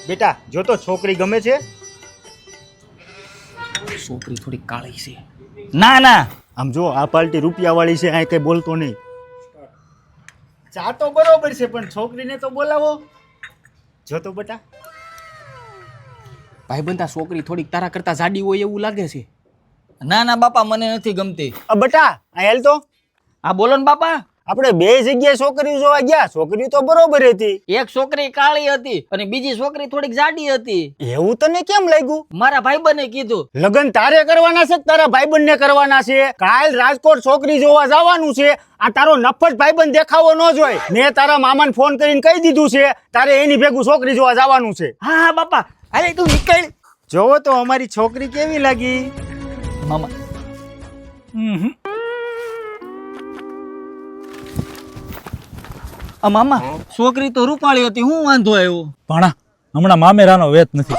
બેટા જો તો છોકરી ગમે છે? છોકરી થોડી કાળી છે. ના ના, આમ જો આ પાર્ટી રૂપિયા વાળી છે, આ કઈ બોલતો નહીં. ચા તો બરોબર છે પણ છોકરીને તો બોલાવો. જો તો બેટા. ભાઈબંધ આ છોકરી થોડીક તારા કરતા જાડી હોય એવું લાગે છે. ના ના બાપા, મને નથી ગમતી. બેટા આ હેલ તો. હા બોલો ને બાપા. આપણે બે જગ્યાએ છોકરીઓ જોવા ગયા, છોકરી તો બરોબર હતી. એક છોકરી કાળી હતી અને બીજી છોકરી થોડીક જાડી હતી. એવું તને કેમ લાગ્યું? મારા ભાઈબંધે કીધું. લગ્ન તારે કરવાના છે કે તારા ભાઈબંધને કરવાના છે? કાલ રાજકોટ છોકરી જોવા જવાનું છે. આ તારો નફટ ભાઈબંધ દેખાવો ન જોઈએ. મેં તારા મામાને ફોન કરીને કહી દીધું છે તારે એની ભેગું છોકરી જોવા જવાનું છે. હા હા બાપા, અરે તું નીકળ. જોવો તો અમારી છોકરી કેવી લાગી. મામા મામા છોકરી તો રૂપાળી હતી, હું વાંધો આવ્યો? ભાણા હમણાં મામેરાનો વેત નથી.